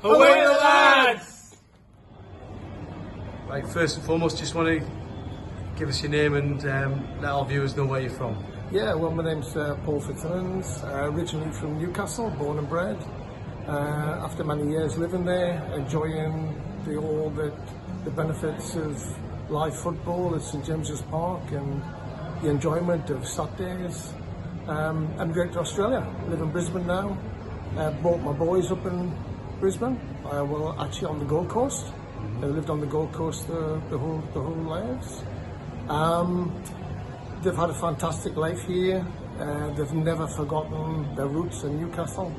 Away the lads! Right, first and foremost, just want to give us your name and let our viewers know where you're from. Yeah, well, my name's Paul Fitzsimmons, originally from Newcastle, born and bred. After many years living there, enjoying all the benefits of live football at St James's Park and the enjoyment of Saturdays. Emigrated to Australia, live in Brisbane now. Brought my boys up in Brisbane. Well, actually on the Gold Coast. They lived on the Gold Coast the whole lives. They've had a fantastic life here. They've never forgotten their roots in Newcastle.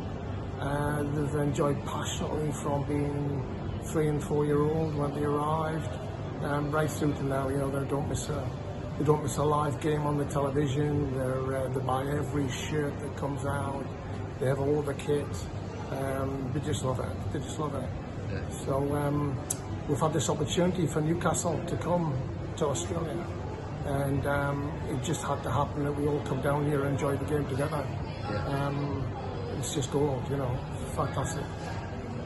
They've enjoyed passionately from being 3 and 4 year old when they arrived, right through to now. You know, they don't miss a live game on the television. They buy every shirt that comes out. They have all the kit. They just love it. They just love it. Yeah. So we've had this opportunity for Newcastle to come to Australia, and it just had to happen that we all come down here and enjoy the game together. Yeah. It's just gold, you know, fantastic.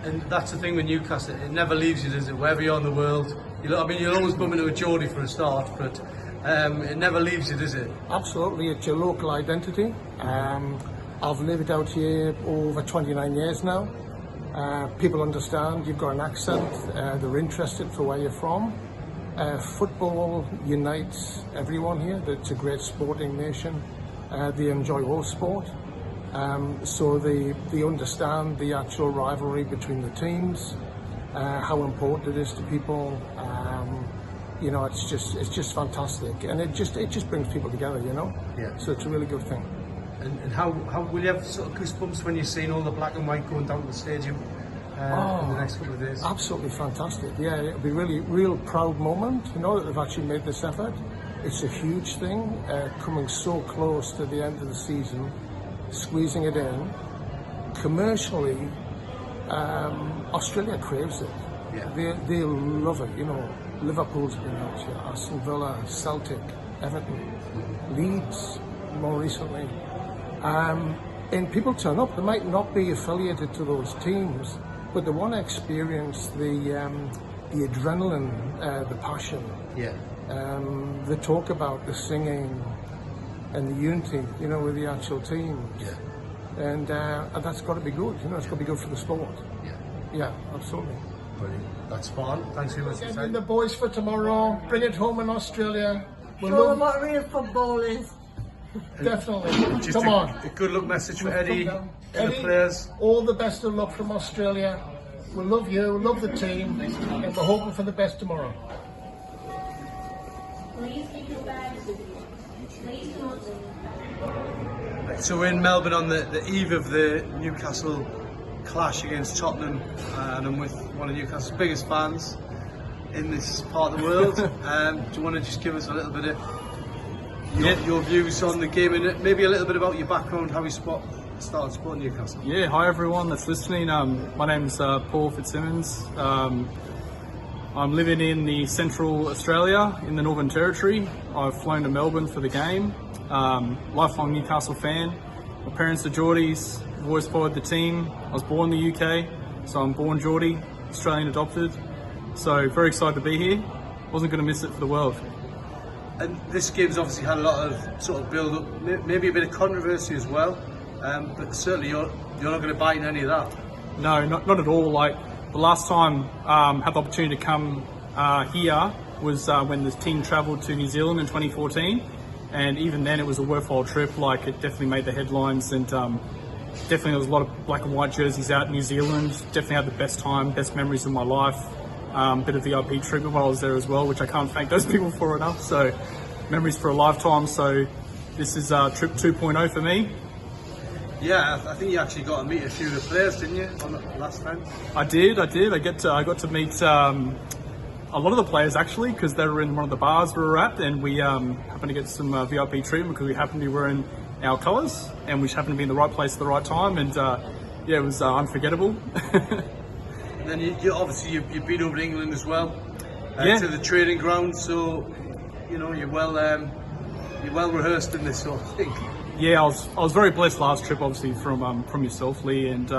And that's the thing with Newcastle, it never leaves you, does it? Wherever you're in the world, you'll always bump into a Geordie for a start, but it never leaves you, does it? Absolutely, it's your local identity. I've lived out here over 29 years now. People understand you've got an accent, they're interested for where you're from. Football unites everyone here. It's a great sporting nation. They enjoy all sport. So they understand the actual rivalry between the teams, how important it is to people. You know, it's just fantastic, and it just brings people together. You know, yeah. So it's a really good thing. And how will you have sort of goosebumps when you're seeing all the black and white going down to the stadium in the next couple of days? Absolutely fantastic. Yeah, it'll be real proud moment. You know that they've actually made this effort. It's a huge thing, coming so close to the end of the season. Squeezing it in commercially, Australia craves it. Yeah. They love it. You know, Liverpool's been out here, Aston Villa, Celtic, Everton, Leeds, more recently. And people turn up. They might not be affiliated to those teams, but they want to experience the adrenaline, the passion. Yeah. They talk about the singing and the unity, you know, with the actual teams. Yeah. And that's got to be good, you know, it's got to be good for the sport. Yeah. Yeah, absolutely. Brilliant. That's fun. Thanks very much. And the boys for tomorrow, bring it home in Australia. Show them what real football is. Definitely. Just Come on. A good luck message for Eddie and the Eddie, players. all the best of luck from Australia. We love you, love the team, and we're hoping for the best tomorrow. Please keep your bags with you. Please do not leave. So we're in Melbourne on the eve of the Newcastle clash against Tottenham, and I'm with one of Newcastle's biggest fans in this part of the world. Do you want to just give us a little bit of your views on the game and maybe a little bit about your background, how you started supporting Newcastle? Yeah, hi everyone that's listening. My name's Paul Fitzsimmons. I'm living in the Central Australia in the Northern Territory. I've flown to Melbourne for the game. Lifelong Newcastle fan. My parents are Geordies. I've always followed the team. I was born in the UK, so I'm born Geordie, Australian adopted. So very excited to be here. Wasn't going to miss it for the world. And this game's obviously had a lot of sort of build up, maybe a bit of controversy as well. But certainly you're not going to bite in any of that. No, not at all. Like the last time I had the opportunity to come here was when the team travelled to New Zealand in 2014, and even then it was a worthwhile trip. Like it definitely made the headlines, and definitely there was a lot of black and white jerseys out in New Zealand. Definitely had the best time, best memories of my life. Bit of VIP treatment while I was there as well, which I can't thank those people for enough. So memories for a lifetime. So this is trip 2.0 for me. Yeah, I think you actually got to meet a few of the players, didn't you, on the last time? I did. I got to meet a lot of the players actually, because they were in one of the bars we were at, and we happened to get some VIP treatment because we happened to be wearing our colours, and we just happened to be in the right place at the right time, and yeah, it was unforgettable. And then you obviously you've been over to England as well, yeah, to the training ground, so you know you're well rehearsed in this sort of thing. Yeah, I was very blessed last trip, obviously from yourself, Lee, and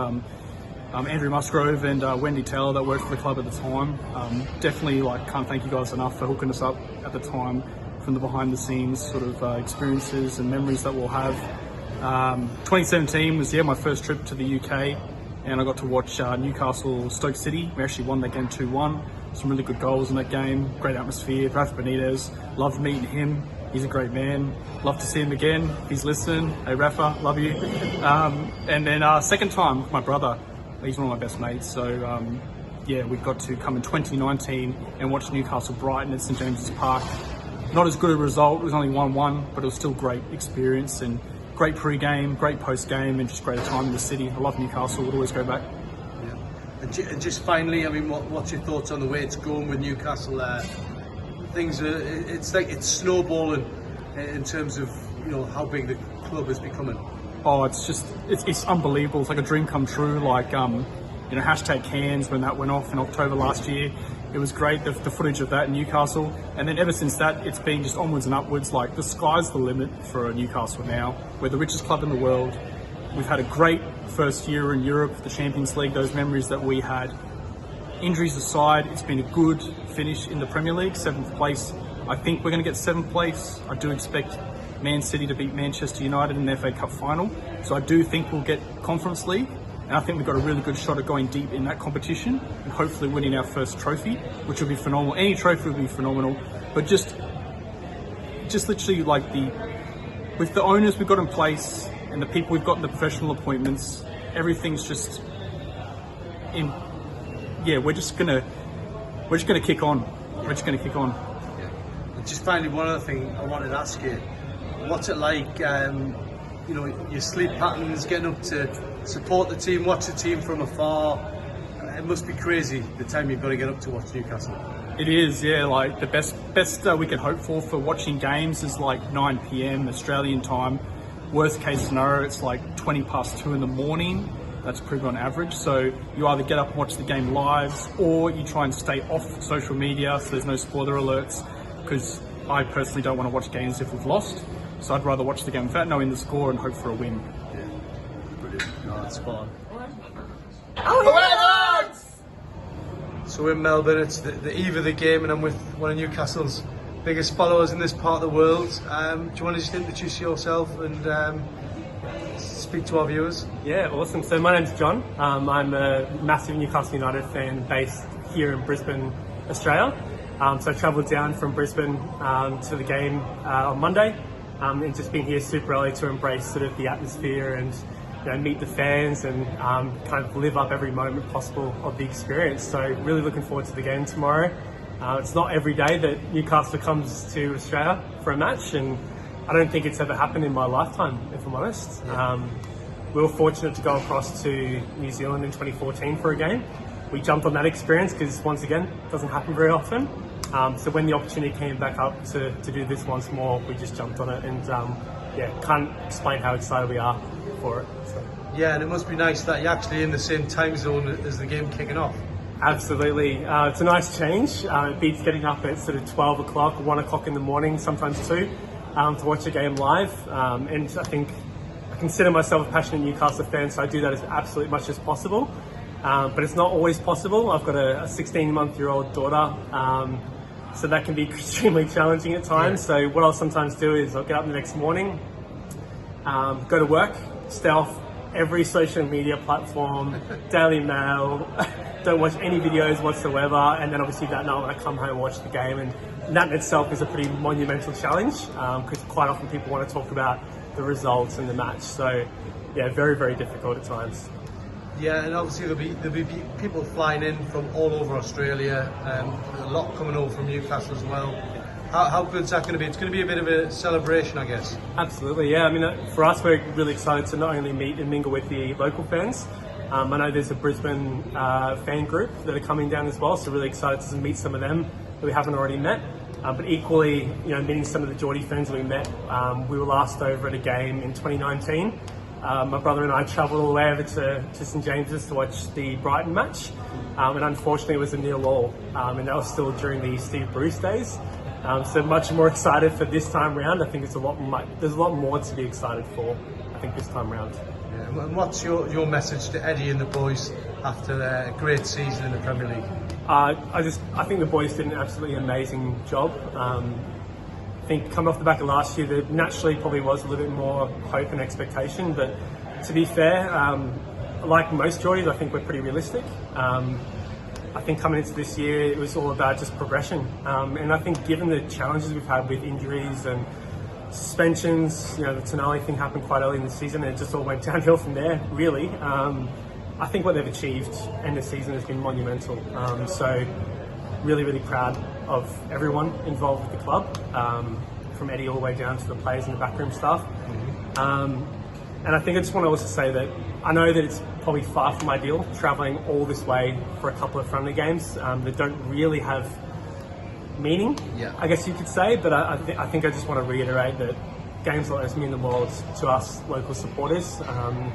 Andrew Musgrove and Wendy Taylor that worked for the club at the time. Definitely can't thank you guys enough for hooking us up at the time from the behind the scenes sort of experiences and memories that we'll have. 2017 was my first trip to the UK, and I got to watch Newcastle Stoke City. We actually won that game 2-1. Some really good goals in that game, great atmosphere. Rafa Benitez, loved meeting him. He's a great man. Love to see him again. If he's listening, hey Rafa, love you. And then second time with my brother. He's one of my best mates. So we got to come in 2019 and watch Newcastle Brighton at St James's Park. Not as good a result. It was only 1-1, but it was still great experience and great pre-game, great post-game, and just great time in the city. I love Newcastle. Would always go back. And just finally, I mean, what's your thoughts on the way it's going with Newcastle? Things are, it's snowballing in terms of how big the club is becoming. Oh, it's unbelievable. It's like a dream come true. Hashtag cans when that went off in October last year. It was great, the footage of that in Newcastle. And then ever since that, it's been just onwards and upwards. The sky's the limit for Newcastle now. We're the richest club in the world. We've had a great first year in Europe, the Champions League, those memories that we had. Injuries aside, it's been a good finish in the Premier League, 7th place. I think we're going to get 7th place. I do expect Man City to beat Manchester United in the FA Cup final. So I do think we'll get Conference League. And I think we've got a really good shot at going deep in that competition and hopefully winning our first trophy, which will be phenomenal. Any trophy will be phenomenal. But just literally with the owners we've got in place and the people we've got in the professional appointments, everything's just in. Yeah, we're just gonna kick on. We're just gonna kick on. Yeah. And just finally, one other thing I wanted to ask you: what's it like? Your sleep patterns, getting up to support the team, watch the team from afar. It must be crazy the time you've got to get up to watch Newcastle. It is, yeah. The best we can hope for watching games is 9 p.m. Australian time. Worst case scenario, it's 20 past 2 in the morning. That's pretty on average. So you either get up and watch the game live, or you try and stay off social media so there's no spoiler alerts, because I personally don't want to watch games if we've lost. So I'd rather watch the game without knowing the score and hope for a win. Yeah, brilliant. No, that's spot Oh, So we're in Melbourne, it's the eve of the game, and I'm with one of Newcastle's biggest followers in this part of the world. Do you want to just introduce yourself and speak to our viewers? Yeah, awesome. So my name's John. I'm a massive Newcastle United fan based here in Brisbane, Australia. So I travelled down from Brisbane to the game on Monday, and just been here super early to embrace sort of the atmosphere and meet the fans and kind of live up every moment possible of the experience. So really looking forward to the game tomorrow. It's not every day that Newcastle comes to Australia for a match, and I don't think it's ever happened in my lifetime, if I'm honest. We were fortunate to go across to New Zealand in 2014 for a game. We jumped on that experience because, once again, it doesn't happen very often. So when the opportunity came back up to do this once more, we just jumped on it, and can't explain how excited we are for it. So. Yeah, and it must be nice that you're actually in the same time zone as the game kicking off. Absolutely. It's a nice change. It beats getting up at sort of 12 o'clock, 1 o'clock in the morning, sometimes 2, to watch a game live. And I think I consider myself a passionate Newcastle fan, so I do that as absolutely much as possible. But it's not always possible. I've got a 16-month-year-old daughter, so that can be extremely challenging at times. So what I'll sometimes do is I'll get up the next morning, go to work, stay off every social media platform, Daily Mail, don't watch any videos whatsoever, and then obviously that night when I come home and watch the game, and that in itself is a pretty monumental challenge, because quite often people want to talk about the results and the match. So yeah, very, very difficult at times. Yeah, and obviously there'll be people flying in from all over Australia, a lot coming over from Newcastle as well. How good is that going to be? It's going to be a bit of a celebration, I guess. Absolutely, yeah. I mean, for us, we're really excited to not only meet and mingle with the local fans. I know there's a Brisbane fan group that are coming down as well, so really excited to meet some of them that we haven't already met. But equally, meeting some of the Geordie fans that we met. We were last over at a game in 2019. My brother and I travelled all the way over to St James's to watch the Brighton match, and unfortunately it was a 0-0, and that was still during the Steve Bruce days. So much more excited for this time round. I think there's a lot more to be excited for, I think, this time round. Yeah. And what's your message to Eddie and the boys after a great season in the Premier League? I think the boys did an absolutely amazing job. I think coming off the back of last year, there naturally probably was a little bit more hope and expectation, but to be fair, like most Geordies, I think we're pretty realistic. I think coming into this year, it was all about just progression. And I think given the challenges we've had with injuries and suspensions, you know, the Toon Army thing happened quite early in the season and it just all went downhill from there, really. I think what they've achieved in the season has been monumental. So really, really proud of everyone involved with the club, from Eddie all the way down to the players and the backroom staff. And I think I just want to also say that I know that it's probably far from ideal travelling all this way for a couple of friendly games that don't really have meaning, I guess you could say. But I think I just want to reiterate that games like this mean the world to us local supporters, and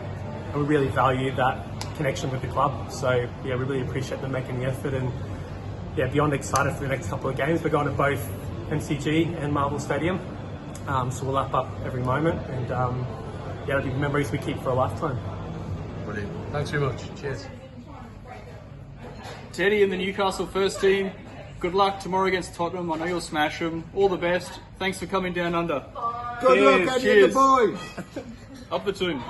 we really value that connection with the club. So yeah, we really appreciate them making the effort, and yeah, beyond excited for the next couple of games. We're going to both MCG and Marvel Stadium, so we'll lap up every moment, and yeah, it'll be memories we keep for a lifetime. Brilliant. Thanks very much. Cheers. Teddy and the Newcastle first team, good luck tomorrow against Tottenham. I know you'll smash them. All the best. Thanks for coming down under. Good luck, Eddie and the boys. Up the Toon.